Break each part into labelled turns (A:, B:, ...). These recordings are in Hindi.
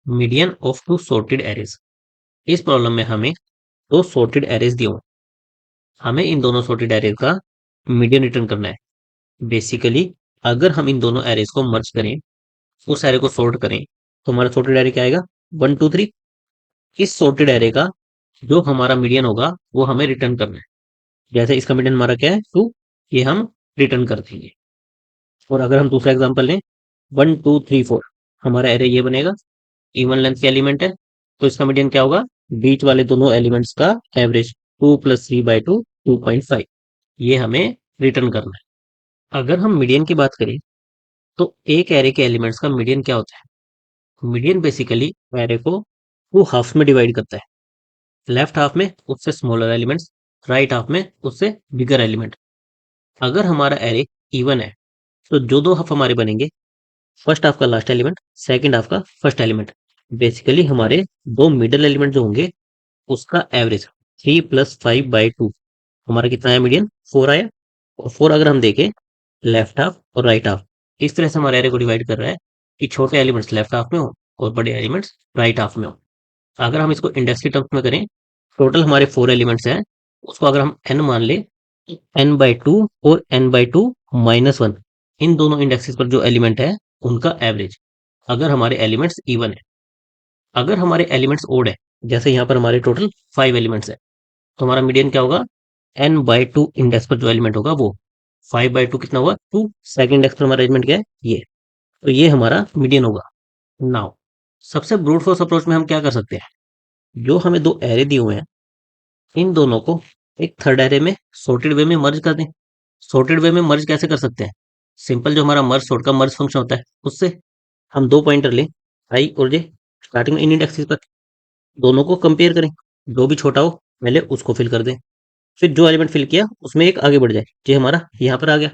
A: Median of two sorted arrays. इस प्रॉब्लम में हमें दो सॉर्टेड एरेज दिए हुए हैं। हमें इन दोनों सॉर्टेड एरेज का मीडियन रिटर्न करना है। बेसिकली अगर हम इन दोनों एरेज को मर्ज करें, उस एरे को सॉर्ट करें, तो हमारा सॉर्टेड एरे क्या आएगा? 1 2 3। इस सॉर्टेड एरे का जो हमारा मीडियन होगा वो हमें रिटर्न करना है। जैसे इसका मीडियन हमारा क्या है? 2। ये हम रिटर्न कर देंगे। और अगर हम दूसरा एग्जांपल लें, 1 2 3 4, हमारा एरे ये बनेगा। इवन लेंथ के एलिमेंट है, तो इसका मीडियन क्या होगा? बीच वाले दोनों एलिमेंट्स का एवरेज 2 + 3/2 2.5। ये हमें रिटर्न करना है। अगर हम मीडियन की बात करें, तो एक एरे के एलिमेंट्स का मीडियन क्या होता है? मीडियन बेसिकली एरे को टू हाफ में डिवाइड करता है। लेफ्ट हाफ में उससे स्मॉलर एलिमेंट्स, राइट हाफ में उससे बिगर एलिमेंट। अगर हमारा एरे इवन है, तो जो दो हाफ हमारे बनेंगे, फर्स्ट हाफ का लास्ट एलिमेंट, सेकंड हाफ का फर्स्ट एलिमेंट, बेसिकली हमारे दो मिडल एलिमेंट जो होंगे उसका एवरेज 3 + 5/2, हमारा कितना आया? मीडियन 4 आया। और 4 अगर हम देखें लेफ्ट हाफ और राइट हाफ, इस तरह से हमारे एरे को डिवाइड कर रहा है कि छोटे एलिमेंट्स लेफ्ट हाफ में हो और बड़े एलिमेंट्स राइट हाफ में हो। अगर हम इसको इंडेक्स की टर्म्स में करें, टोटल हमारे 4 एलिमेंट्स हैं, उसको अगर हम n मान ले, n/2 और n/2 - 1, इन दोनों इंडेक्सेस पर जो एलिमेंट है उनका एवरेज, अगर हमारे एलिमेंट्स इवन है। अगर हमारे एलिमेंट्स ओड है, जैसे यहाँ पर हमारे टोटल 5 एलिमेंट्स है, तो हमारा मीडियन क्या होगा? n/2 इंडेक्स पर जो एलिमेंट होगा वो 5/2 कितना हुआ? 2। सेकंड इंडेक्स पर हमारा एलिमेंट क्या है? ये। तो ये हमारा मीडियन होगा। नाउ सबसे ब्रूट फोर्स अप्रोच में हम क्या कर सकते हैं? जो हमें दो एरे दिए हुए हैं, इन दोनों को एक थर्ड एरे में सॉर्टेड वे में मर्ज कर दें। सॉर्टेड वे में मर्ज कैसे कर सकते हैं? सिंपल, जो हमारा मर्ज सॉर्ट का मर्ज फंक्शन होता है, उससे हम दो पॉइंटर लें, आई और जे, स्टार्टिंग में इन इंडेक्सेस पर, दोनों को कंपेयर करें। जो भी छोटा हो पहले उसको फिल कर दें, फिर जो एलिमेंट फिल किया उसमें एक आगे बढ़ जाए, ये हमारा यहाँ पर आ गया।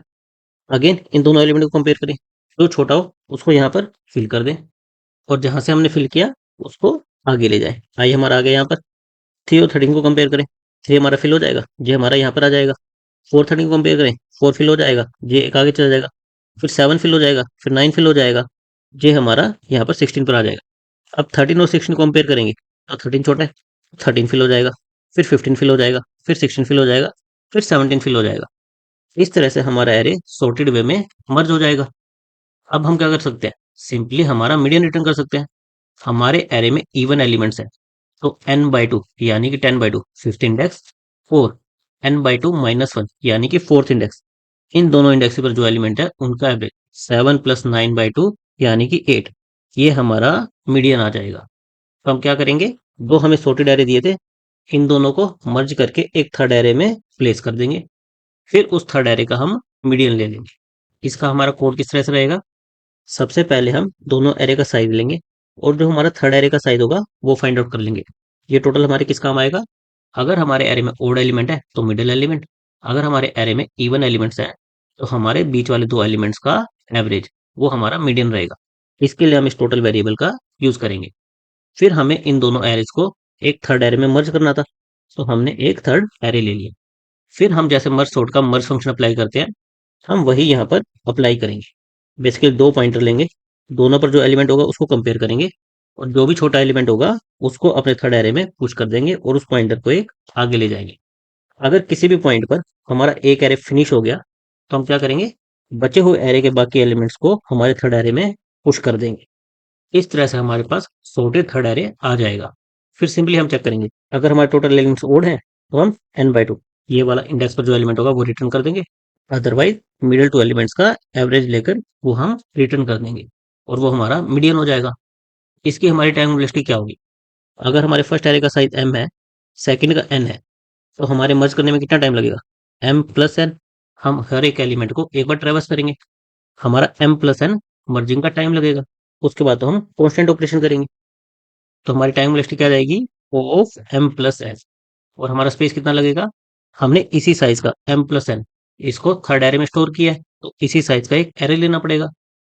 A: अगेन इन दोनों एलिमेंट को कंपेयर करें, जो छोटा हो उसको यहाँ पर फिल कर दें, और जहाँ से हमने फिल किया उसको आगे ले जाए। आई हमारा आ गया यहाँ पर। 3 और 13 को कंपेयर करें, 3 हमारा फिल हो जाएगा, ये हमारा यहाँ पर आ जाएगा। 4 13 को कंपेयर करें, 4 फिल हो जाएगा, ये एक आगे चला जाएगा। फिर 7 फिल हो जाएगा, फिर 9 फिल हो जाएगा, ये हमारा यहाँ पर 16 पर आ जाएगा। अब 13 और 16 को कंपेयर करेंगे, तो 13 छोटा है, 13 फिल हो जाएगा, फिर 15 फिल हो जाएगा, फिर 16 फिल हो जाएगा, फिर 17 फिल हो जाएगा। इस तरह से हमारा एरे सॉर्टेड वे में मर्ज हो जाएगा। अब हम क्या कर सकते हैं? सिंपली हमारा मीडियन रिटर्न कर सकते हैं। हमारे एरे में इवन एलिमेंट्स हैं, तो n/2 यानी कि 10/2 फिफ्थ इंडेक्स, और n/2 - 1 यानी कि फोर्थ इंडेक्स, इन दोनों इंडेक्स पर जो एलिमेंट है उनका एवरेज 7 + 9/2 यानी कि 8। ये हमारा मीडियन आ जाएगा। तो हम क्या करेंगे? दो हमें सॉर्टेड एरे दिए थे, इन दोनों को मर्ज करके एक थर्ड एरे में प्लेस कर देंगे। फिर उस थर्ड एरे का हम मीडियन ले लेंगे। इसका हमारा कोड किस तरह से रहेगा? सबसे पहले हम दोनों एरे का साइज लेंगे, और जो हमारा थर्ड एरे का साइज होगा वो फाइंड आउट कर लेंगे। ये टोटल हमारे किस काम आएगा? अगर हमारे एरे में ओड एलिमेंट है तो मिडिल एलिमेंट, अगर हमारे एरे में इवन एलिमेंट्स हैं तो हमारे बीच वाले दो एलिमेंट्स का एवरेज, वो हमारा मीडियन रहेगा। इसके लिए हम इस टोटल वेरिएबल का यूज करेंगे। फिर हमें इन दोनों एरेज को एक थर्ड एरे में मर्ज करना था, तो हमने एक थर्ड एरे ले लिया। फिर हम जैसे मर्ज सॉर्ट का मर्ज फंक्शन अप्लाई करते हैं, हम वही यहाँ पर अप्लाई करेंगे। बेसिकली दो पॉइंटर लेंगे, दोनों पर जो एलिमेंट होगा उसको कंपेयर करेंगे, और जो भी छोटा एलिमेंट होगा उसको अपने थर्ड एरे में पुश कर देंगे और उस पॉइंटर को एक आगे ले जाएंगे। अगर किसी भी पॉइंट पर हमारा एक एरे फिनिश हो गया, तो हम क्या करेंगे? बचे हुए एरे के बाकी एलिमेंट्स को हमारे थर्ड एरे में पुश कर देंगे। इस तरह से हमारे पास सॉर्टेड थर्ड एरे आ जाएगा। फिर सिंपली हम चेक करेंगे, अगर हमारे टोटल एलिमेंट्स ओड हैं तो हम n/2, ये वाला इंडेक्स पर जो एलिमेंट होगा वो रिटर्न कर देंगे। अदरवाइज मिडिल टू एलिमेंट्स का एवरेज लेकर वो हम रिटर्न कर देंगे, और वो हमारा मीडियन हो जाएगा। इसकी हमारी टाइम वेलोसिटी क्या होगी? अगर हमारे फर्स्ट एरे का साइज m है, सेकंड का n है, तो हमारे मर्ज करने में कितना टाइम लगेगा? m + n। हम हर एक एलिमेंट को एक बार ट्रेवर्स करेंगे, हमारा m + n मर्जिंग का टाइम लगेगा। उसके बाद तो हम कांस्टेंट ऑपरेशन करेंगे, तो हमारी टाइम वेलोसिटी क्या जाएगी? Of m + n। और हमारा स्पेस कितना लगेगा? हमने इसी साइज का m + n इसको थर्ड एरे में स्टोर किया है, तो इसी साइज का एक एरे लेना पड़ेगा।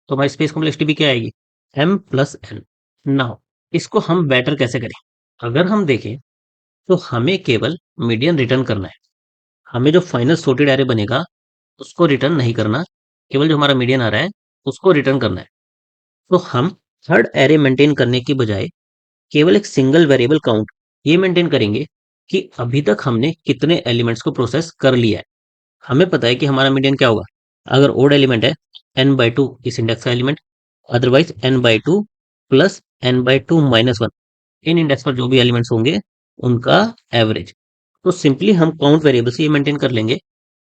A: तो हमारी स्पेस कॉम्प्लेक्सिटी भी क्या आएगी? m + n। नाउ इसको हम बेटर कैसे करें? अगर हम देखें, तो हमें केवल मीडियन रिटर्न करना है। हमें जो फाइनल सॉर्टेड एरे बनेगा उसको रिटर्न नहीं करना, केवल जो हमारा मीडियन आ रहा है उसको रिटर्न करना है। तो हम थर्ड एरे मेंटेन करने की बजाय केवल एक सिंगल वेरिएबल काउंट ये मेंटेन करेंगे कि अभी तक हमने कितने एलिमेंट्स को प्रोसेस कर लिया है। हमें पता है कि हमारा मीडियन क्या होगा। अगर ओड एलिमेंट है n/2 इस इंडेक्स का element, otherwise n/2 plus n/2 - 1 इन इंडेक्स पर जो भी एलिमेंट्स होंगे उनका एवरेज। तो सिंपली हम काउंट वेरिएबल से ये मेंटेन कर लेंगे,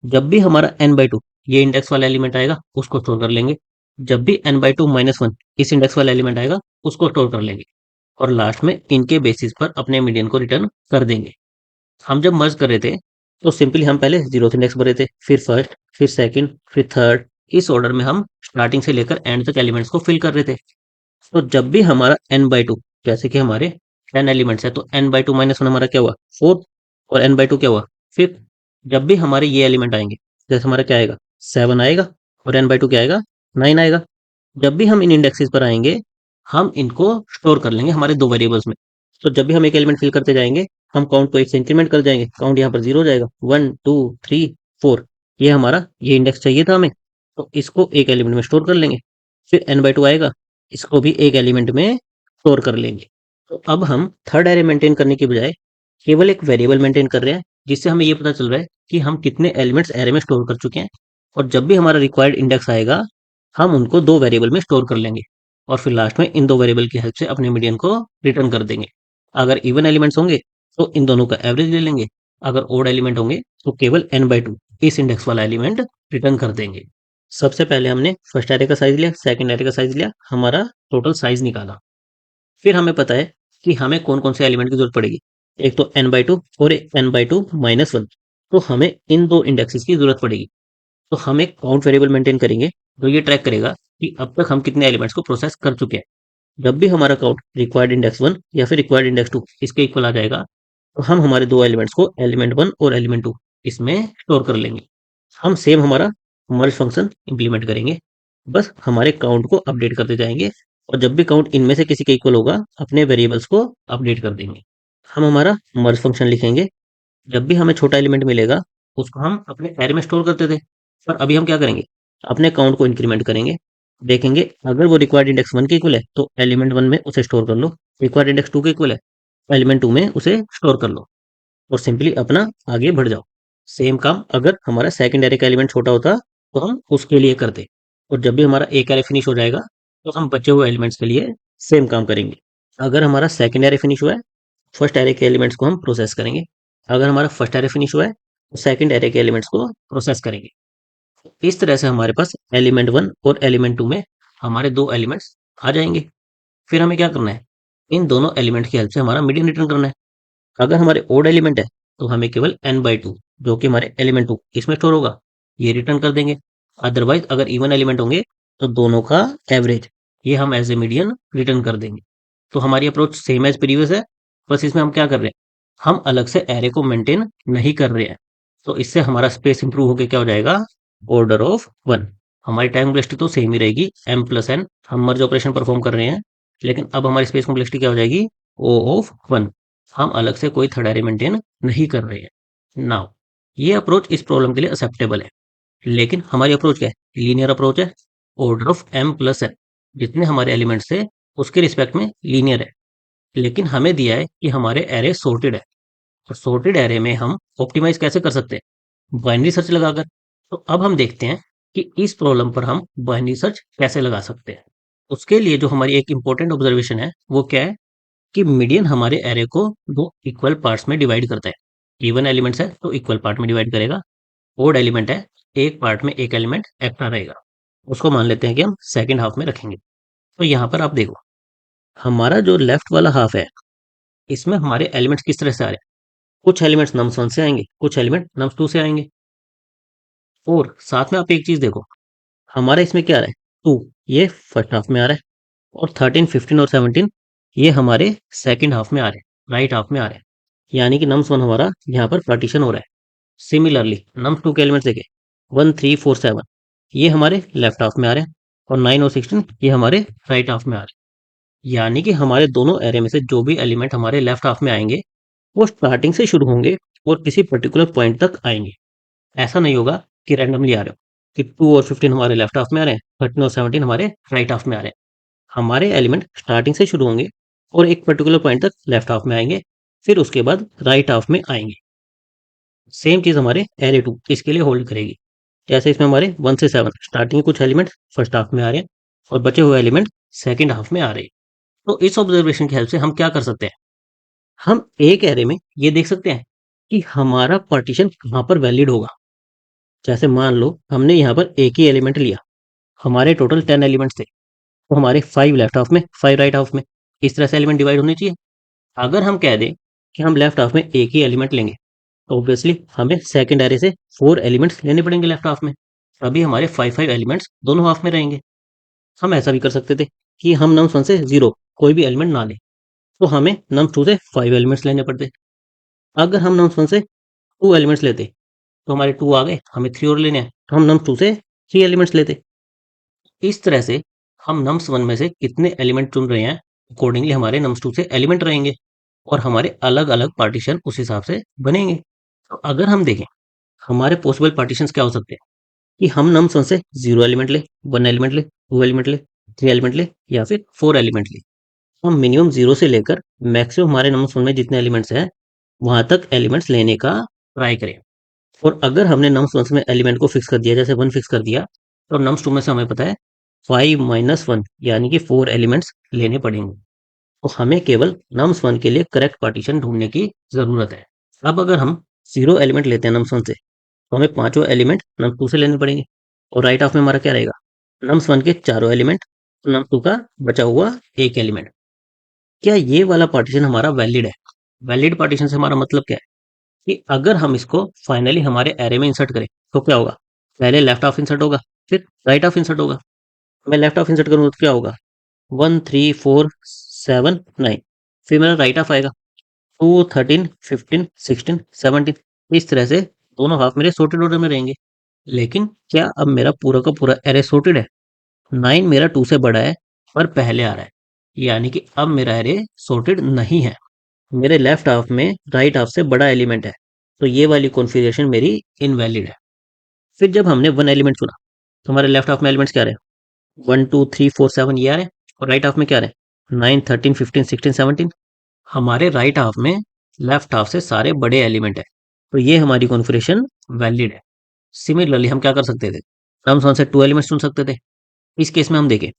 A: जब भी हमारा n/2 ये इंडेक्स वाला एलिमेंट आएगा उसको स्टोर कर लेंगे, जब भी n/2 - 1 इस इंडेक्स वाला एलिमेंट आएगा उसको स्टोर कर लेंगे, और लास्ट में इनके बेसिस पर अपने मीडियन को रिटर्न कर देंगे। हम जब मर्ज कर रहे थे तो सिंपली हम पहले जीरो इंडेक्स भरे थे, फिर फर्स्ट, फिर सेकंड, फिर थर्ड, इस ऑर्डर में हम स्टार्टिंग से लेकर एंड तक एलिमेंट्स को फिल कर रहे थे। तो जब भी हमारा n/2, जैसे कि हमारे 10 एलिमेंट्स है तो n/2 - 1 हमारा क्या हुआ, फोर्थ, और n/2 क्या हुआ, फिफ्थ। जब भी हमारे ये एलिमेंट आएंगे, जैसे हमारा क्या आएगा, 7 आएगा, और n/2 क्या आएगा, 9 आएगा। जब भी हम इन इंडेक्सेस पर आएंगे हम इनको स्टोर कर लेंगे हमारे दो वेरिएबल्स में। तो जब भी हम एक एलिमेंट फिल करते जाएंगे हम काउंट को एक से इंक्रीमेंट कर जाएंगे, काउंट यहाँ पर 0 हो जाएगा, 1 2 3 4, ये हमारा ये इंडेक्स चाहिए था हमें, तो इसको एक एलिमेंट में स्टोर कर लेंगे। फिर n/2 आएगा, इसको भी एक एलिमेंट में स्टोर कर लेंगे। तो अब हम थर्ड एरे मेंटेन करने की बजाय केवल एक वेरिएबल मेंटेन कर रहे हैं, जिससे हमें ये पता चल रहा है कि हम कितने एलिमेंट्स एरे में स्टोर कर चुके हैं, और जब भी हमारा रिक्वायर्ड इंडेक्स आएगा हम उनको दो वेरिएबल में स्टोर कर लेंगे, और फिर लास्ट में इन दो वेरिएबल की हेल्प से अपने मीडियन को रिटर्न कर देंगे। अगर इवन एलिमेंट्स होंगे तो इन दोनों का एवरेज ले लेंगे, अगर ओड एलिमेंट होंगे तो केवल n/2 इस इंडेक्स वाला एलिमेंट रिटर्न कर देंगे। सबसे पहले हमने फर्स्ट एरे का साइज लिया, सेकंड एरे का साइज लिया, हमारा टोटल साइज निकाला। फिर हमें पता है कि हमें कौन कौन से एलिमेंट की जरूरत पड़ेगी, एक तो n/2 और एक n/2 - 1। तो हमें इन दो इंडेक्सेस की जरूरत पड़ेगी। तो हम एक काउंट वेरिएबल मेंटेन करेंगे जो ये ट्रैक करेगा कि अब तक हम कितने एलिमेंट्स को प्रोसेस कर चुके हैं। जब भी हमारा काउंट रिक्वायर्ड इंडेक्स 1 या फिर रिक्वायर्ड इंडेक्स 2 इसके इक्वल आ जाएगा, तो हम हमारे दो एलिमेंट्स को एलिमेंट 1 और एलिमेंट 2 इसमें स्टोर कर लेंगे। हम सेम हमारा मर्ज फंक्शन इंप्लीमेंट करेंगे, बस हमारे काउंट को अपडेट करते जाएंगे, और जब भी काउंट इनमें से किसी के इक्वल होगा अपने वेरिएबल्स को अपडेट कर देंगे। हम हमारा मर्ज फंक्शन लिखेंगे, जब भी हमें छोटा एलिमेंट मिलेगा उसको हम अपने एरे में स्टोर करते थे, पर अभी हम क्या करेंगे, अपने काउंट को इंक्रीमेंट करेंगे। देखेंगे अगर वो रिक्वायर्ड इंडेक्स 1 के इक्वल है तो एलिमेंट 1 में उसे स्टोर कर लो, रिक्वायर्ड इंडेक्स 2 के इक्वल है तो एलिमेंट 2 में उसे स्टोर कर लो, और सिंपली अपना आगे बढ़ जाओ। सेम काम अगर हमारा सेकंड एरे का एलिमेंट छोटा होता तो हम उसके लिए करते, और जब भी हमारा एक एरे फिनिश हो जाएगा तो हम बचे हुए एलिमेंट्स के लिए सेम काम करेंगे। अगर हमारा सेकंड एरे फिनिश हुआ है, फर्स्ट एरे के एलिमेंट्स को हम प्रोसेस करेंगे। अगर हमारा फर्स्ट एरे फिनिश हुआ है तो सेकंड एरे के एलिमेंट्स को प्रोसेस करेंगे। इस तरह से हमारे पास एलिमेंट 1 और एलिमेंट 2 में हमारे दो एलिमेंट्स आ जाएंगे। फिर हमें क्या करना है, इन दोनों एलिमेंट की हेल्प से हमारा मीडियन रिटर्न करना है। अगर हमारे ओड एलिमेंट है तो हमें केवल n/2 जो कि हमारे एलिमेंट 2 इसमें स्टोर होगा ये रिटर्न कर देंगे। अदरवाइज अगर इवन एलिमेंट होंगे तो दोनों का एवरेज ये हम एज ए मीडियन रिटर्न कर देंगे। तो हमारी अप्रोच सेम एज प्रीवियस है, बस इसमें हम क्या कर रहे हैं, हम अलग से एरे को मेंटेन नहीं कर रहे हैं। तो इससे हमारा स्पेस इंप्रूव होकर क्या हो जाएगा, ऑर्डर ऑफ 1। हमारी टाइम कॉम्प्लेक्सिटी तो सेम ही रहेगी m+n, हम मर्ज ऑपरेशन परफॉर्म कर रहे हैं, लेकिन अब हमारी स्पेस कॉम्प्लेक्सिटी क्या हो जाएगी, O(1). हम अलग से कोई थर्ड एरे मेंटेन नहीं कर रहे हैं। नाउ ये अप्रोच इस प्रॉब्लम के लिए एक्सेप्टेबल है, लेकिन हमारी अप्रोच क्या है, लीनियर अप्रोच है, ऑर्डर ऑफ m+n। जितने हमारे एलिमेंट्स थे उसके रिस्पेक्ट में लीनियर है, लेकिन हमें दिया है कि हमारे एरे सॉर्टेड है। तो सॉर्टेड एरे में हम ऑप्टिमाइज कैसे कर सकते हैं, बाइनरी सर्च लगाकर। तो अब हम देखते हैं कि इस प्रॉब्लम पर हम बाइनरी सर्च कैसे लगा सकते हैं। उसके लिए जो हमारी एक इंपॉर्टेंट ऑब्जर्वेशन है वो क्या है, कि मीडियन हमारे एरे को दो इक्वल पार्ट्स में डिवाइड करता है। इवन एलिमेंट्स है तो इक्वल पार्ट में डिवाइड करेगा, ओड एलिमेंट है एक पार्ट में एक एलिमेंट एक्स्ट्रा रहेगा, उसको मान लेते हैं कि हम सेकंड हाफ में रखेंगे। तो यहाँ पर आप देखो, हमारा जो लेफ्ट वाला हाफ है इसमें हमारे एलिमेंट्स किस तरह से आ रहे हैं, कुछ एलिमेंट्स nums1 से आएंगे, कुछ एलिमेंट nums2 से आएंगे। और साथ में आप एक चीज देखो, हमारा इसमें क्या आ रहा है, 2 ये फर्स्ट हाफ में आ रहा है, और 13 15 और 17 ये हमारे सेकंड हाफ में आ रहे हैं, राइट हाफ में आ रहे हैं। यानी कि nums1 हमारा यहाँ पर पार्टीशन हो रहा है। सिमिलरली nums2 के एलिमेंट्स देखे, 1 3 4 7 ये हमारे लेफ्ट हाफ में आ रहे हैं, और 9 और 16 ये हमारे राइट हाफ में आ रहे हैं। यानी कि हमारे दोनों एरे में से जो भी एलिमेंट हमारे लेफ्ट हाफ में आएंगे वो स्टार्टिंग से शुरू होंगे और किसी पर्टिकुलर पॉइंट तक आएंगे। ऐसा नहीं होगा कि रैंडमली आ रहे हो कि 2 और 15 हमारे लेफ्ट हाफ में आ रहे हैं, 13 और 17 हमारे राइट हाफ में आ रहे हैं। हमारे एलिमेंट स्टार्टिंग से शुरू होंगे और एक पर्टिकुलर पॉइंट तक लेफ्ट हाफ में आएंगे, फिर उसके बाद राइट हाफ में आएंगे। सेम चीज हमारे एरे टू इसके लिए होल्ड करेगी। जैसे इसमें हमारे 1 से 7 स्टार्टिंग के कुछ एलिमेंट फर्स्ट हाफ में आ रहे हैं और बचे हुए एलिमेंट सेकंड हाफ में आ रहे हैं। तो इस ऑब्जर्वेशन की हेल्प से हम क्या कर सकते हैं, हम एक एरे में ये देख सकते हैं कि हमारा पार्टीशन कहाँ पर वैलिड होगा। जैसे मान लो हमने यहाँ पर एक ही एलिमेंट लिया, हमारे टोटल 10 एलिमेंट्स थे, तो हमारे 5 लेफ्ट हाफ में 5 राइट हाफ में इस तरह से एलिमेंट डिवाइड होने चाहिए। अगर हम कह दें कि हम लेफ्ट हाफ में एक ही एलिमेंट लेंगे, तो ऑब्वियसली हमें सेकंड एरे से 4 एलिमेंट्स लेने पड़ेंगे लेफ्ट हाफ में, तभी हमारे 5 एलिमेंट्स दोनों हाफ में रहेंगे। हम ऐसा भी कर सकते थे कि हम नम्स 1 से 0 कोई भी एलिमेंट ना लें, तो हमें नम्स 2 से 5 एलिमेंट्स लेने पड़ते। अगर हम नम्स 1 से 2 एलिमेंट्स लेते, तो हमारे 2 आ गए, हमें 3 और लेने हैं, तो हम नम्स 2 से 3 एलिमेंट्स लेते। इस तरह से हम नम्स 1 में से कितने एलिमेंट चुन रहे हैं, अकॉर्डिंगली हमारे नम्स 2 से एलिमेंट रहेंगे और हमारे अलग अलग पार्टीशन उस हिसाब से बनेंगे। तो अगर हम देखें हमारे पॉसिबल पार्टीशंस क्या हो सकते हैं कि हम नम्स 1 से 0 एलिमेंट ले, 1 एलिमेंट ले, 2 एलिमेंट ले, 3 एलिमेंट ले या फिर 4 एलिमेंट ले। हम मिनिमम 0 से लेकर मैक्सिमम हमारे नम्स 1 में जितने एलिमेंट्स हैं वहां तक एलिमेंट्स लेने का ट्राई करें। और अगर हमने नम्स 1 में एलिमेंट को फिक्स कर दिया, जैसे 1 फिक्स कर दिया, तो नम्स 2 में से हमें पता है 5 - 1 यानी कि 4 एलिमेंट्स लेने पड़ेंगे। तो हमें केवल नम्स 1 के लिए करेक्ट पार्टीशन ढूंढने की जरूरत है। अब अगर हम 0 एलिमेंट लेते हैं नम्स 1 से, तो हमें पांचों एलिमेंट नम्स 2 से लेने पड़ेंगे। और राइट हाफ में हमारा क्या रहेगा, नम्स 1 के चारों एलिमेंट, नम्स 2 का बचा हुआ एक एलिमेंट। क्या ये वाला पार्टीशन हमारा वैलिड है? वैलिड पार्टीशन से हमारा मतलब क्या है कि अगर हम इसको फाइनली हमारे एरे में इंसर्ट करें, तो क्या होगा, पहले लेफ्ट हाफ इंसर्ट होगा, फिर राइट हाफ इंसर्ट होगा। मैं लेफ्ट हाफ इंसर्ट करूंगा तो क्या होगा, 1 3 4 7 9, फिर मेरा राइट हाफ आएगा 2 13 15 16 17। इस तरह से दोनों हाफ मेरे sorted order में रहेंगे। लेकिन क्या अब मेरा पूरा का पूरा एरे sorted है? 9 मेरा 2 से बड़ा है पर पहले आ रहा है, यानी कि अब मेरा एरे sorted नहीं है। मेरे लेफ्ट हाफ में राइट हाफ से बड़ा एलिमेंट है, तो ये वाली कॉन्फ़िगरेशन मेरी इनवैलिड है। फिर जब हमने 1 एलिमेंट चुना, तो हमारे लेफ्ट हाफ में एलिमेंट्स क्या रहे, 1 2 3 4 7 ये आ रहे हैं, और राइट हाफ में क्या रहे, 9 13 15 16 17। हमारे राइट हाफ में लेफ्ट हाफ से सारे बड़े एलिमेंट है, तो ये हमारी कॉन्फ़िगरेशन वैलिड है। सिमिलरली हम क्या कर सकते थे, हम 1 से 2 एलिमेंट्स चुन सकते थे। इस केस में हम देखें,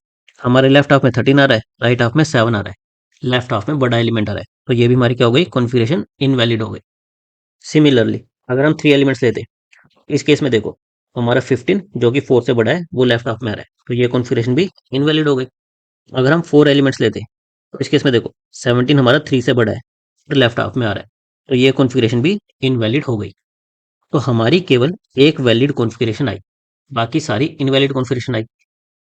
A: हमारे लेफ्ट हाफ में 13 आ रहा है, राइट हाफ में 7 आ रहा है, लेफ्ट हाफ में बड़ा एलिमेंट आ रहा है, तो ये भी हमारी क्या हो गई, कॉन्फ़िगरेशन इनवैलिड हो गई। सिमिलरली अगर हम 3 एलिमेंट्स लेते, इस केस में देखो, हमारा 15 जो कि 4 से बड़ा है वो लेफ्ट हाफ में आ रहा है, तो ये कॉन्फ़िगरेशन भी इनवैलिड हो गई। अगर हम 4 एलिमेंट्स लेते, तो इस केस में देखो 17 हमारा 3 से बड़ा है, तो लेफ्ट हाफ में आ रहा है, तो ये कॉन्फ़िगरेशन भी इनवैलिड हो गई। तो हमारी केवल एक वैलिड कॉन्फ़िगरेशन आई, बाकी सारी इनवैलिड कॉन्फ़िगरेशन आई।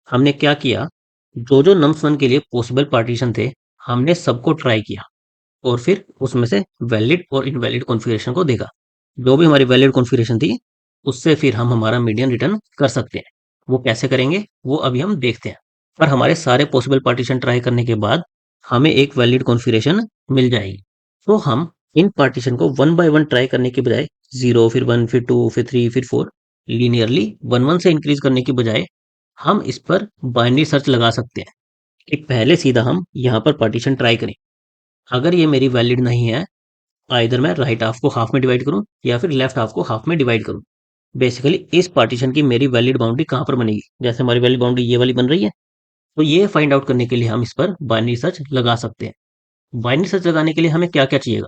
A: हमने क्या किया, जो जो नम्स 1 के लिए पॉसिबल पार्टीशन थे, हमने सबको ट्राई किया और फिर उसमें से वैलिड और इनवैलिड कॉन्फ़िगरेशन को देखा। जो भी हमारी वैलिड कॉन्फ़िगरेशन थी, उससे फिर हम हमारा मीडियन रिटर्न कर सकते हैं। वो कैसे करेंगे, वो अभी हम देखते हैं। पर हमारे सारे पॉसिबल पार्टीशन ट्राई करने के बाद हमें एक वैलिड कॉन्फ़िगरेशन मिल जाएगी। तो हम इन पार्टीशन को 1 बाय 1 ट्राई करने के बजाय 0 फिर 1 फिर 2 फिर 3 फिर 4 लीनियरली 1 1 से इंक्रीज करने की बजाय हम इस पर बाइनरी सर्च लगा सकते हैं कि पहले सीधा हम यहाँ पर पार्टीशन ट्राई करें। अगर ये मेरी वैलिड नहीं है, आइदर मैं राइट हाफ को हाफ में डिवाइड करूं या फिर लेफ्ट हाफ को हाफ में डिवाइड करूं। बेसिकली इस पार्टीशन की मेरी वैलिड बाउंड्री कहाँ पर बनेगी, जैसे हमारी वैलिड बाउंड्री ये वाली बन रही है, तो ये फाइंड आउट करने के लिए हम इस पर बाइनरी सर्च लगा सकते हैं। बाइनरी सर्च लगाने के लिए हमें क्या क्या चाहिएगा,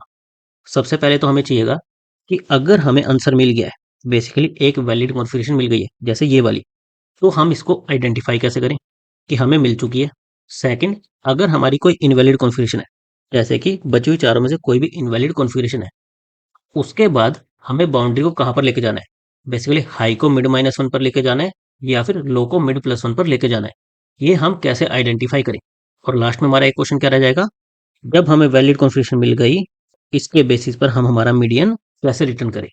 A: सबसे पहले तो हमें चाहिएगा कि अगर हमें आंसर मिल गया है, बेसिकली एक वैलिड कॉन्फ़िगरेशन मिल गई है जैसे ये वाली, तो हम इसको आइडेंटिफाई कैसे करें कि हमें मिल चुकी है। सेकंड, अगर हमारी कोई इनवैलिड कॉन्फ़िगरेशन है, जैसे कि बची हुई चारों में से कोई भी इनवैलिड कॉन्फ़िगरेशन है, उसके बाद हमें बाउंड्री को कहाँ पर लेके जाना है, बेसिकली हाई को मिड -1 पर लेके जाना है या फिर लो को मिड +1 पर लेके जाना है। ये हम कैसे आइडेंटिफाई करें। और लास्ट में हमारा एक क्वेश्चन क्या रह जाएगा, जब हमें वैलिड कॉन्फ़िगरेशन मिल गई, इसके बेसिस पर हम हमारा मीडियन कैसे रिटर्न करें।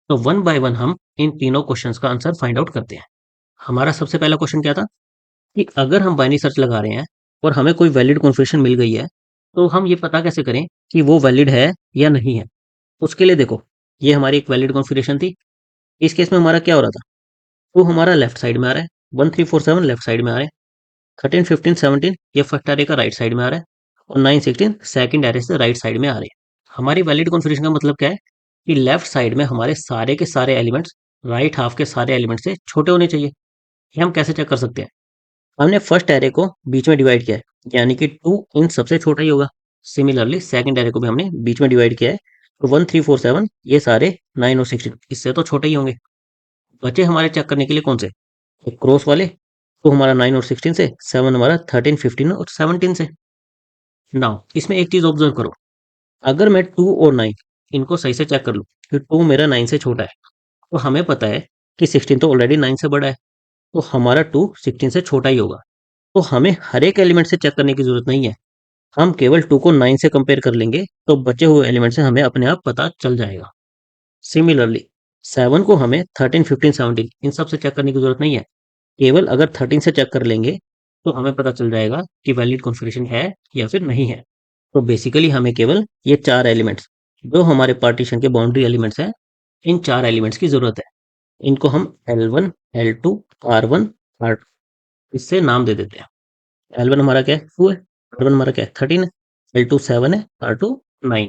A: तो 1 बाय 1 हम इन तीनों क्वेश्चंस का आंसर फाइंड आउट करते हैं। हमारा सबसे पहला क्वेश्चन क्या था कि अगर हम बाइनरी सर्च लगा रहे हैं और हमें कोई वैलिड कॉन्फ़िगरेशन मिल गई है, तो हम ये पता कैसे करें कि वो वैलिड है या नहीं है। उसके लिए देखो, ये हमारी एक वैलिड कॉन्फ़िगरेशन थी। इस केस में हमारा क्या हो रहा था, तो हमारा लेफ्ट साइड में आ रहा है, 1 3 4 7 लेफ्ट साइड में आ रहा है। 13, 15, 17 ये फर्स्ट एरे का राइट साइड में आ रहा है और 9, 16 सेकंड एरे से राइट साइड में आ रहे हैं। हमारी वैलिड कॉन्फ़िगरेशन का मतलब क्या है कि लेफ्ट साइड में हमारे सारे के सारे एलिमेंट्स राइट हाफ के सारे एलिमेंट्स से छोटे होने चाहिए। ये हम कैसे चेक कर सकते हैं? हमने फर्स्ट एरे को बीच में डिवाइड किया है, यानी कि 2 इन सबसे छोटा ही होगा। सिमिलरली सेकंड एरे को भी हमने बीच में डिवाइड किया है, तो 1, 3, 4, 7 ये सारे 9 और 16 इससे तो छोटे ही होंगे। बचे हमारे चेक करने के लिए कौन से? एक क्रॉस वाले, तो हमारा 9 और 16 से, 7 हमारा 13, 15 और 17 से। नाउ इसमें एक चीज ऑब्जर्व करो, अगर मैं 2 और 9 इनको सही से चेक कर लूं कि 2 मेरा 9 से छोटा है, तो हमें पता है कि 16 तो ऑलरेडी 9 से बड़ा है, तो हमारा 2 16 से छोटा ही होगा। तो हमें हर एक एलिमेंट से चेक करने की जरूरत नहीं है, हम केवल 2 को 9 से कंपेयर कर लेंगे तो बचे हुए एलिमेंट से हमें अपने आप पता चल जाएगा। सिमिलरली 7 को हमें 13, 15, 17 इन सब से चेक करने की जरूरत नहीं है, केवल अगर 13 से चेक कर लेंगे तो हमें पता चल जाएगा कि वैलिड कॉन्फ़िगरेशन है या फिर नहीं है। तो बेसिकली हमें केवल ये 4 एलिमेंट्स जो हमारे पार्टीशन के बाउंड्री एलिमेंट्स हैं, इन 4 एलिमेंट्स की ज़रूरत है। इनको हम L1, L2, R1, R2 इससे नाम दे देते हैं। L1 हमारा क्या है? 2 है, R1 हमारा क्या है? 13 है, L2 7 है, R2 9।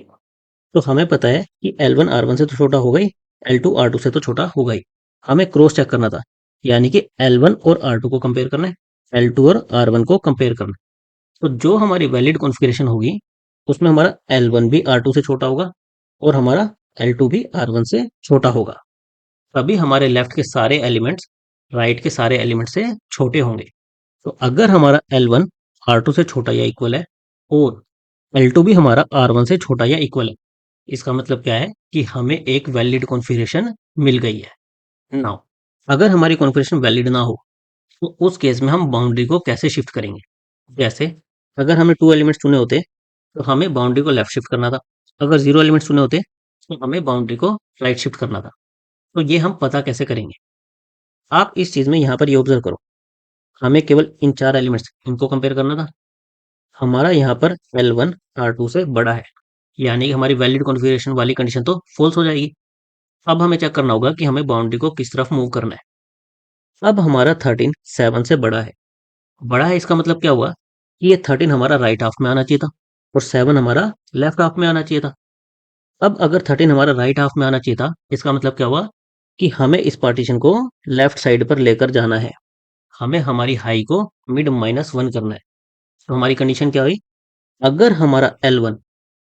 A: तो हमें पता है कि L1 R1 से तो छोटा होगा ही, L2 R2 से तो छोटा होगा ही। हमें क्रॉस चेक करना था, यानी कि L1 और R2 को कंपेयर करना है, L2 और R1 को कंपेयर करना है। तो जो हमारी वैलिड कॉन्फ़िगरेशन होगी उसमें हमारा L1 भी R2 से छोटा होगा और हमारा L2 भी R1 से छोटा होगा। तभी हमारे लेफ्ट के सारे एलिमेंट्स राइट के सारे एलिमेंट से छोटे होंगे। तो अगर हमारा L1 R2 से छोटा या इक्वल है और L2 भी हमारा R1 से छोटा या इक्वल है, इसका मतलब क्या है कि हमें एक वैलिड कॉन्फ़िगरेशन मिल गई है। नाउ अगर हमारी कॉन्फ़िगरेशन वैलिड ना हो तो उस केस में हम बाउंड्री को कैसे शिफ्ट करेंगे? जैसे अगर हमें 2 एलिमेंट्स चुने होते तो हमें बाउंड्री को लेफ्ट शिफ्ट करना था। अगर 0 एलिमेंट्स चुने होते तो हमें बाउंड्री को राइट शिफ्ट करना था। तो ये हम पता कैसे करेंगे? आप इस चीज़ में यहाँ पर ये ऑब्जर्व करो, हमें केवल इन 4 एलिमेंट्स इनको कंपेयर करना था। हमारा यहाँ पर L1 R2 से बड़ा है, यानी कि हमारी वैलिड कॉन्फ़िगरेशन वाली कंडीशन तो फ़ॉल्स हो जाएगी। अब हमें चेक करना होगा कि हमें बाउंड्री को किस तरफ मूव करना है। अब हमारा 13 7 से बड़ा है। बड़ा है इसका मतलब क्या हुआ कि ये 13 हमारा राइट हाफ में आना चाहिए था और 7 हमारा लेफ्ट हाफ में आना चाहिए था। अब अगर 13 हमारा राइट हाफ में आना चाहिए था, इसका मतलब क्या हुआ कि हमें इस पार्टीशन को लेफ्ट साइड पर लेकर जाना है। हमें हमारी हाई को मिड -1 करना है। तो हमारी कंडीशन क्या हुई? अगर हमारा L1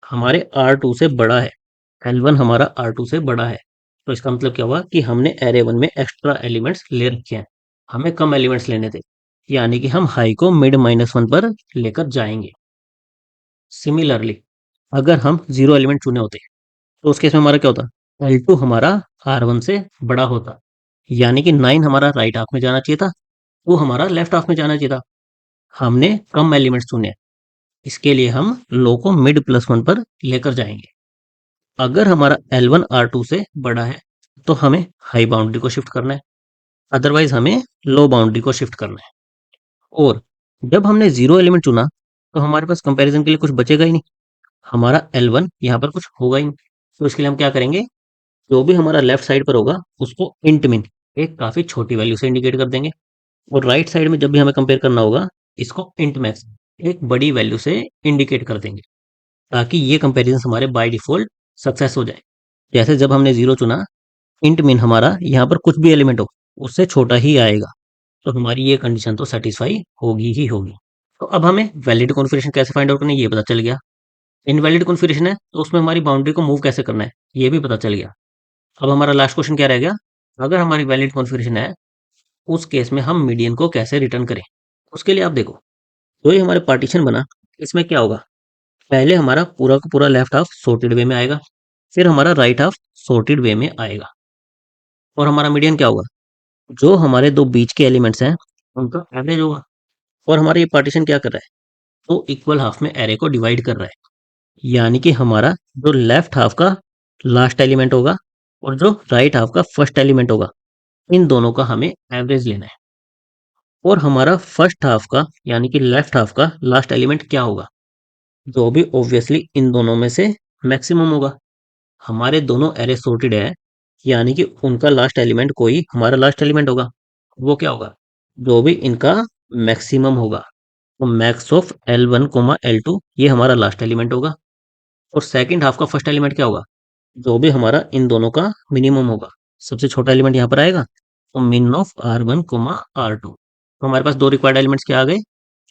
A: हमारे R2 से बड़ा है, L1 हमारा R2 से बड़ा है, तो इसका मतलब क्या हुआ कि हमने एरे 1 में एक्स्ट्रा एलिमेंट्स ले रखे हैं, हमें कम एलिमेंट्स लेने थे, यानी कि हम हाई को मिड -1 पर लेकर जाएंगे। सिमिलरली अगर हम 0 एलिमेंट चुने होते तो उस केस में हमारा क्या होता? L2 हमारा R1 से बड़ा होता, यानी कि 9 हमारा राइट हाफ में जाना चाहिए था, वो हमारा लेफ्ट हाफ में जाना चाहिए था। हमने कम एलिमेंट्स चुने, इसके लिए हम लो को मिड +1 पर लेकर जाएंगे। अगर हमारा L1 R2 से बड़ा है तो हमें हाई बाउंड्री को शिफ्ट करना है, अदरवाइज हमें लो बाउंड्री को शिफ्ट करना है। और जब हमने 0 एलिमेंट चुना तो हमारे पास कंपैरिजन के लिए कुछ बचेगा ही नहीं, हमारा L1 यहाँ पर कुछ होगा ही नहीं। तो इसके लिए हम क्या करेंगे, जो भी हमारा लेफ्ट साइड पर होगा उसको इंट मिन एक काफ़ी छोटी वैल्यू से इंडिकेट कर देंगे और राइट साइड में जब भी हमें कंपेयर करना होगा इसको इंट मैक्स एक बड़ी वैल्यू से इंडिकेट कर देंगे, ताकि ये कंपैरिजन हमारे बाय डिफ़ॉल्ट सक्सेस हो जाए। जैसे जब हमने 0 चुना, इंट मिन हमारा यहाँ पर कुछ भी एलिमेंट हो उससे छोटा ही आएगा, तो हमारी ये कंडीशन तो सेटिस्फाई होगी ही होगी। तो अब हमें वैलिड कॉन्फ़िगरेशन कैसे फाइंड आउट करना है ये पता चल गया। इनवैलिड कॉन्फ़िगरेशन है तो उसमें हमारी बाउंड्री को मूव कैसे करना है ये भी पता चल गया। अब हमारा लास्ट क्वेश्चन क्या रह गया? अगर हमारी वैलिड कॉन्फ़िगरेशन है उस केस में हम मीडियन को कैसे रिटर्न करें? उसके लिए आप देखो, जो ये हमारे पार्टीशन बना इसमें क्या होगा, पहले हमारा पूरा का पूरा लेफ्ट हाफ सॉर्टेड वे में आएगा, फिर हमारा राइट हाफ सॉर्टेड वे में आएगा और हमारा मीडियन क्या होगा? जो हमारे दो बीच के एलिमेंट्स हैं उनका एवरेज होगा। और हमारा ये पार्टीशन क्या कर रहा है? तो इक्वल हाफ में एरे को डिवाइड कर रहा है, यानी कि हमारा जो लेफ्ट हाफ का लास्ट एलिमेंट होगा और जो राइट हाफ का फर्स्ट एलिमेंट होगा, इन दोनों का हमें एवरेज लेना है। और हमारा फर्स्ट हाफ का यानी कि लेफ्ट हाफ का लास्ट एलिमेंट क्या होगा? जो भी ऑब्वियसली इन दोनों में से मैक्सिमम होगा। हमारे दोनों एरे सॉर्टेड है, यानी कि उनका लास्ट एलिमेंट कोई हमारा लास्ट एलिमेंट होगा। वो क्या होगा? जो भी इनका मैक्सिमम होगा। तो max of L1 comma L2 ये हमारा लास्ट एलिमेंट होगा। और सेकंड हाफ का फर्स्ट एलिमेंट क्या होगा? जो भी हमारा इन दोनों का मिनिमम होगा। सबसे छोटा एलिमेंट यहाँ पर आएगा, तो मिन ऑफ R1 कोमा R2। तो हमारे पास दो रिक्वायर्ड एलिमेंट्स क्या आ गए?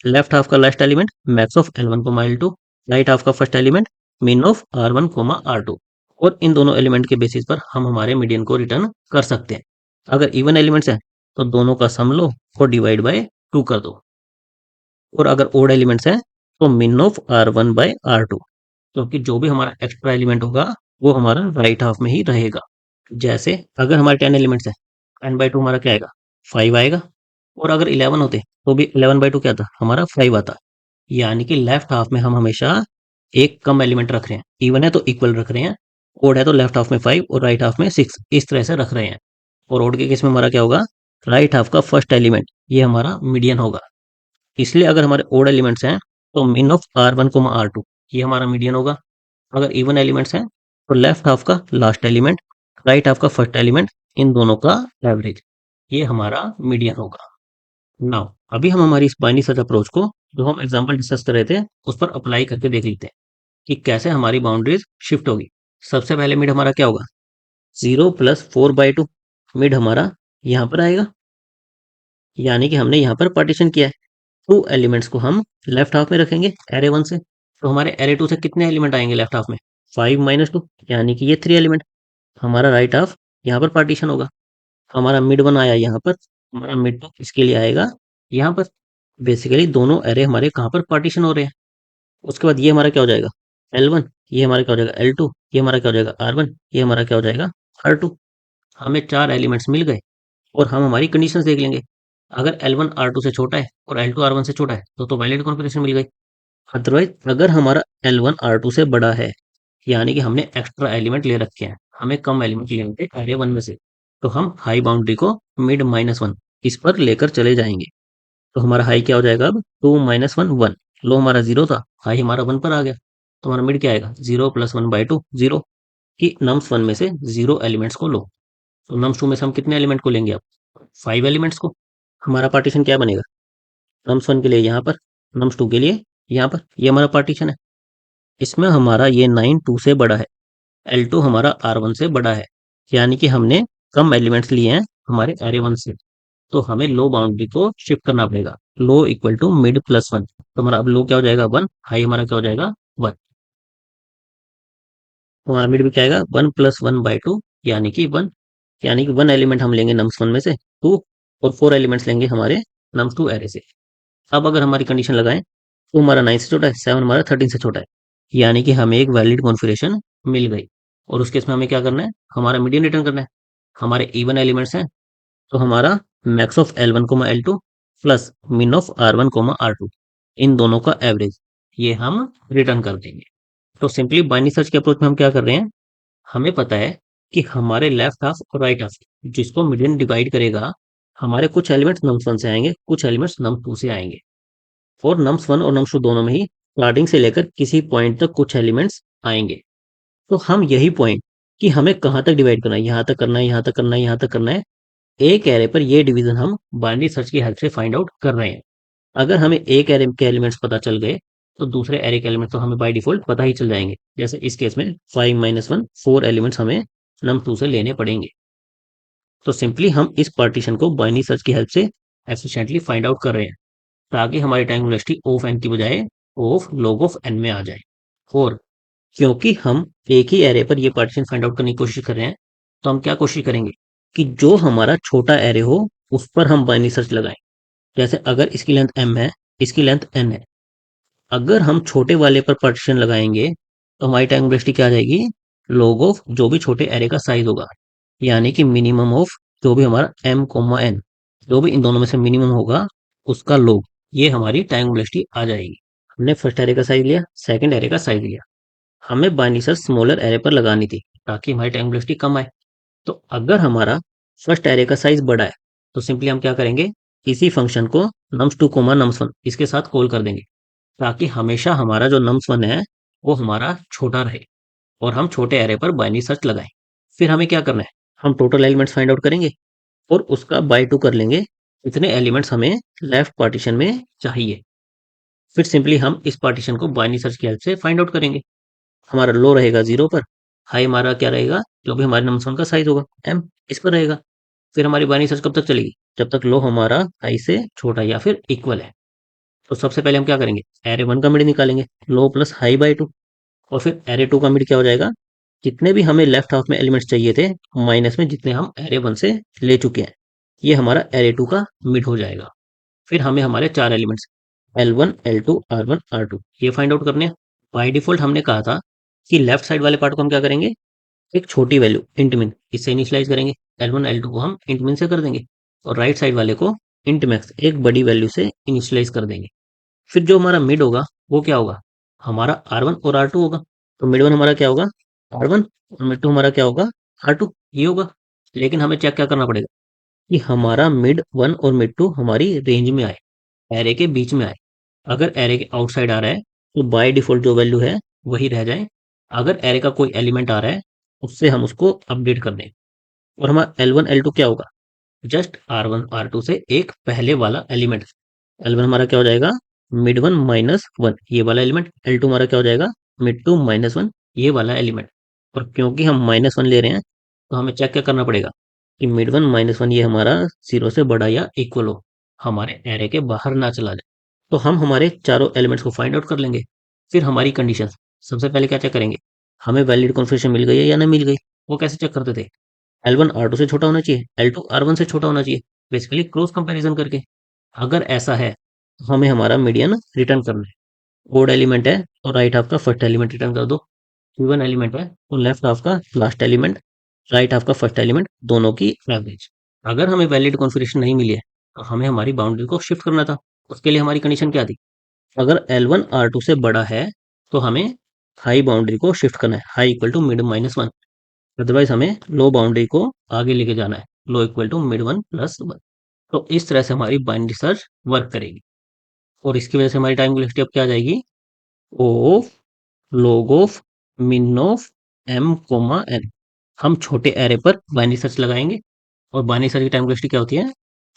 A: लेफ्ट हाफ का last element max of L1 comma L2, right half का first element min of R1 comma R2। और इन दोनों एलिमेंट के बेसिस पर हम हमारे मीडियन को रिटर्न कर सकते हैं। अगर इवन एलिमेंट्स हैं तो दोनों का सम लो और डिवाइड बाय 2 कर दो। और अगर ओड एलिमेंट्स हैं तो मिन ऑफ R1 बाय R2, क्योंकि जो भी हमारा एक्स्ट्रा एलिमेंट होगा वो हमारा राइट हाफ में ही रहेगा। जैसे अगर हमारे 10 एलिमेंट्स हैं, 10/2 हमारा क्या आएगा? 5 आएगा। और अगर 11 होते तो भी 11/2 क्या था? हमारा 5 आता। यानी कि लेफ्ट हाफ में हम हमेशा एक कम एलिमेंट रख रहे हैं। इवन है तो इक्वल रख रहे हैं, ओड है तो लेफ्ट हाफ में 5 और राइट हाफ में 6, इस तरह से रख रहे हैं। और ओड के केस में हमारा क्या होगा? राइट हाफ का फर्स्ट एलिमेंट ये हमारा मीडियन होगा। इसलिए अगर हमारे ओड एलिमेंट्स हैं तो मिन ऑफ R1 कोमा R2 ये हमारा मीडियन होगा। अगर इवन एलिमेंट्स हैं तो लेफ्ट हाफ का लास्ट एलिमेंट, राइट हाफ का फर्स्ट एलिमेंट, इन दोनों का एवरेज ये हमारा मीडियन होगा। नाउ अभी हम हमारी इस बाइनरी सर्च अप्रोच को जो हम एग्जांपल डिस्कस कर रहे थे उस पर अप्लाई करके देख लेते हैं कि कैसे हमारी बाउंड्रीज शिफ्ट होगी। सबसे पहले मिड हमारा क्या होगा? 0 + 4/2। मिड हमारा यहाँ पर आएगा, यानी कि हमने यहाँ पर पार्टीशन किया है। टू एलिमेंट्स को हम लेफ्ट हाफ में रखेंगे एरे 1 से, तो हमारे एरे 2 से कितने एलिमेंट आएंगे लेफ्ट हाफ में? 5 - 2, यानी कि ये 3 एलिमेंट। हमारा राइट हाफ यहाँ पर पार्टीशन होगा। हमारा मिड 1 आया यहाँ पर, हमारा मिड 2 इसके लिए आएगा यहाँ पर। बेसिकली दोनों एरे हमारे कहाँ पर पार्टीशन हो रहे हैं। उसके बाद ये हमारा क्या हो जाएगा? L1, ये हमारा क्या हो जाएगा? L2, ये हमारा क्या हो जाएगा? R1, ये हमारा क्या हो जाएगा? R2। हमें 4 एलिमेंट्स मिल गए और हम हमारी कंडीशंस देख लेंगे। अगर L1 R2 से छोटा है और L2 R1 से छोटा है तो वैलिड कॉन्फ़िगरेशन मिल गई। अदरवाइज अगर हमारा L1 R2 से बड़ा है, यानी कि हमने एक्स्ट्रा एलिमेंट ले रखे हैं, हमें कम एलिमेंट लेने थे एरे 1 में से, तो हम हाई बाउंड्री को मिड -1 इस पर लेकर चले जाएंगे। तो हमारा हाई क्या हो जाएगा अब? 2 - 1 1। लो हमारा 0 था, हाई हमारा 1 पर आ गया, तो हमारा मिड क्या आएगा? 0 + 1/2 0। कि नम्स 1 में से 0 एलिमेंट्स को लो। तो नम्स 2 में से हम कितने एलिमेंट को लेंगे अब? 5 एलिमेंट्स को। हमारा पार्टीशन क्या बनेगा? नम्स 1 के लिए यहाँ पर, नम्स 2 के लिए यहाँ पर, ये हमारा पार्टीशन है। इसमें हमारा ये 9 2 से बड़ा है, L2 हमारा R1 से बड़ा है, यानी कि हमने कम एलिमेंट्स लिए हैं हमारे एरे 1 से। तो हमें लो बाउंड्री को शिफ्ट करना पड़ेगा। लो इक्वल टू मिड +1। तो हमारा अब लो क्या हो जाएगा? 1। हाई हमारा क्या हो जाएगा? 1। तो हमारा मिड भी क्या आएगा? 1 + 1/2, यानी कि 1। यानी कि 1 एलिमेंट हम लेंगे नम्स 1 में से 2, और 4 एलिमेंट्स लेंगे हमारे नम्स 2 एरे से। अब अगर हमारी कंडीशन लगाएं तो हमारा 9 से छोटा है, 7 हमारा 13 से छोटा है, यानी कि हमें एक वैलिड कॉन्फ़िगरेशन मिल गई। और उस केस में हमें क्या करना है? हमारा मीडियन रिटर्न करना है। हमारे इवन एलिमेंट्स हैं तो हमारा max of L1 comma L2 plus min of R1 comma R2, इन दोनों का एवरेज ये हम रिटर्न कर देंगे। तो सिंपली बाइनरी सर्च के अप्रोच में हम क्या कर रहे हैं? हमें पता है कि हमारे लेफ्ट हाफ और राइट हाफ जिसको मीडियन डिवाइड करेगा, हमारे कुछ एलिमेंट्स नम्स 1 से आएंगे, कुछ एलिमेंट्स नम्स 2 से आएंगे। और नम्स 1 और नम्स 2 दोनों में ही स्टार्टिंग से लेकर किसी पॉइंट तक कुछ एलिमेंट्स आएंगे। तो हम यही पॉइंट कि हमें कहाँ तक डिवाइड करना है, यहाँ तक करना है, यहाँ तक करना है, यहाँ तक करना है, एक एरे पर ये डिवीजन हम बाइनरी सर्च की हेल्प से फाइंड आउट कर रहे हैं। अगर हमें एक एरे के एलिमेंट्स पता चल गए तो दूसरे एरे के एलिमेंट्स तो हमें बाय डिफॉल्ट पता ही चल जाएंगे। जैसे इस केस में 5 - 1 4 एलिमेंट्स हमें नम 2 से लेने पड़ेंगे। तो सिंपली हम इस पार्टीशन को बाइनरी सर्च की हेल्प से एफिशिएंटली फाइंड आउट कर रहे हैं, ताकि हमारी टाइम वेलोसिटी ऑफ एन की बजाय ऑफ लॉग ऑफ एन में आ जाए। और क्योंकि हम एक ही एरे पर ये पार्टीशन फाइंड आउट करने की कोशिश कर रहे हैं, तो हम क्या कोशिश करेंगे कि जो हमारा छोटा एरे हो उस पर हम बाइनरी सर्च लगाएं। जैसे अगर इसकी लेंथ m है, इसकी लेंथ n है, अगर हम छोटे वाले पर पार्टीशन लगाएंगे तो हमारी टाइम वेलोसिटी क्या आ जाएगी? लॉग ऑफ जो भी छोटे एरे का साइज होगा, यानी कि मिनिमम ऑफ जो भी हमारा m कोमा n, जो भी इन दोनों में से मिनिमम होगा उसका लॉग, ये हमारी टाइम वेलोसिटी आ जाएगी। हमने फर्स्ट एरे का साइज लिया, सेकंड एरे का साइज लिया, हमें बाइनरी सर्च स्मॉलर एरे पर लगानी थी ताकि हमारी टाइम वेलोसिटी कम आए। तो अगर हमारा फर्स्ट एरे का साइज बड़ा है तो सिंपली हम क्या करेंगे? इसी फंक्शन को nums2 कोमा nums1 इसके साथ कॉल कर देंगे, ताकि हमेशा हमारा जो nums1 है वो हमारा छोटा रहे और हम छोटे एरे पर बाइनरी सर्च लगाएं। फिर हमें क्या करना है? हम टोटल एलिमेंट्स फाइंड आउट करेंगे और उसका बाय 2 कर लेंगे इतने एलिमेंट्स हमें लेफ्ट पार्टीशन में चाहिए। फिर सिंपली हम इस पार्टीशन को बाइनरी सर्च की हेल्प से फाइंड आउट करेंगे। हमारा लो रहेगा 0 पर, हाई हमारा क्या रहेगा, जो भी हमारे नंबर वन का साइज होगा m, इस पर रहेगा। फिर हमारी बाइनरी सर्च कब तक चलेगी, जब तक लो हमारा हाई से छोटा या फिर इक्वल है। तो सबसे पहले हम क्या करेंगे, एरे वन का मिड निकालेंगे, लो प्लस हाई बाई टू। और फिर एरे टू का मिड क्या हो जाएगा, जितने भी हमें लेफ्ट हाफ में एलिमेंट्स चाहिए थे माइनस में जितने हम एरे वन से ले चुके हैं, ये हमारा एरे टू का मिड हो जाएगा। फिर हमें हमारे चार elements L1, L2, R1, R2 ये फाइंड आउट करने हैं। बाय डिफॉल्ट हमने कहा था कि लेफ्ट साइड वाले पार्ट को हम क्या करेंगे, एक छोटी वैल्यू इंट मिन इससे इनिशियलाइज करेंगे। L1 L2 को हम इंट मिन से कर देंगे और राइट साइड वाले को इंट मैक्स एक बड़ी वैल्यू से इनिशियलाइज कर देंगे। फिर जो हमारा मिड होगा वो क्या होगा, हमारा R1 और R2 होगा। तो मिड वन हमारा क्या होगा, R1, और मिड टू हमारा क्या होगा, R2, ये होगा। लेकिन हमें चेक क्या करना पड़ेगा कि हमारा मिड वन और मिड टू हमारी रेंज में आए, एरे के बीच में आए। अगर एरे के आउटसाइड आ रहा है तो बाय डिफॉल्ट जो वैल्यू है वही रह जाए। अगर एरे का कोई एलिमेंट आ रहा है उससे हम उसको अपडेट कर दें। और हमारा L1 L2 क्या होगा, जस्ट R1 R2 से एक पहले वाला एलिमेंट। L1 हमारा क्या हो जाएगा, मिड वन माइनस वन ये वाला एलिमेंट। L2 हमारा क्या हो जाएगा, मिड टू माइनस वन ये वाला एलिमेंट। और क्योंकि हम माइनस वन ले रहे हैं तो हमें चेक क्या करना पड़ेगा कि मिड वन माइनस वन ये हमारा जीरो से बड़ा या इक्वल हो, हमारे एरे के बाहर ना चला जाए। तो हम हमारे चारों एलिमेंट्स को फाइंड आउट कर लेंगे। फिर हमारी कंडीशन, सबसे पहले क्या चेक करेंगे, हमें वैलिड कॉन्फ़िगरेशन मिल गई है या नहीं मिल गई। वो कैसे चेक करते थे, L1 R2 से छोटा होना चाहिए, L2 R1 से छोटा होना चाहिए, बेसिकली क्रॉस कंपैरिजन करके। अगर ऐसा है तो हमें हमारा मीडियन रिटर्न करना है। ओड एलिमेंट है तो राइट हाफ का फर्स्ट एलिमेंट रिटर्न कर दो, इवन एलिमेंट है तो लेफ्ट हाफ का लास्ट एलिमेंट, राइट हाफ का फर्स्ट एलिमेंट, दोनों की एवरेज। अगर हमें वैलिड कॉन्फ़िगरेशन नहीं मिली है तो हमें हमारी बाउंड्री को शिफ्ट करना था। उसके लिए हमारी कंडीशन क्या थी, अगर L1 R2 से बड़ा है तो हमें हाई बाउंड्री को शिफ्ट करना है, high equal to mid minus one. Otherwise हमें लो बाउंड्री को आगे लेके जाना है, low equal to mid one plus one. तो इस तरह से हमारी बाइनरी सर्च वर्क करेगी। और इसकी वजह से हमारी टाइम वेलोसिटी अब क्या आ जाएगी, ऑफ लॉग ऑफ मिन ऑफ m कोमा n। हम छोटे एरे पर बाइनरी सर्च लगाएंगे और बाइनरी सर्च की टाइम वेलोसिटी क्या होती है,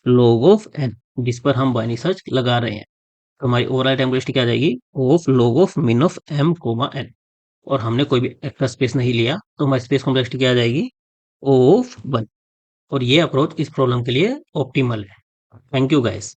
A: log ऑफ n, जिस पर हम बाइनरी सर्च लगा रहे हैं। तो हमारी ओवरऑल टाइम वेलोसिटी क्या आ जाएगी, ऑफ log ऑफ मिन ऑफ m कोमा n। और हमने कोई भी एक्स्ट्रा स्पेस नहीं लिया तो हमारी स्पेस कॉम्प्लेक्सिटी क्या आ जाएगी, O ऑफ वन। और ये अप्रोच इस प्रॉब्लम के लिए ऑप्टिमल है। Thank you guys.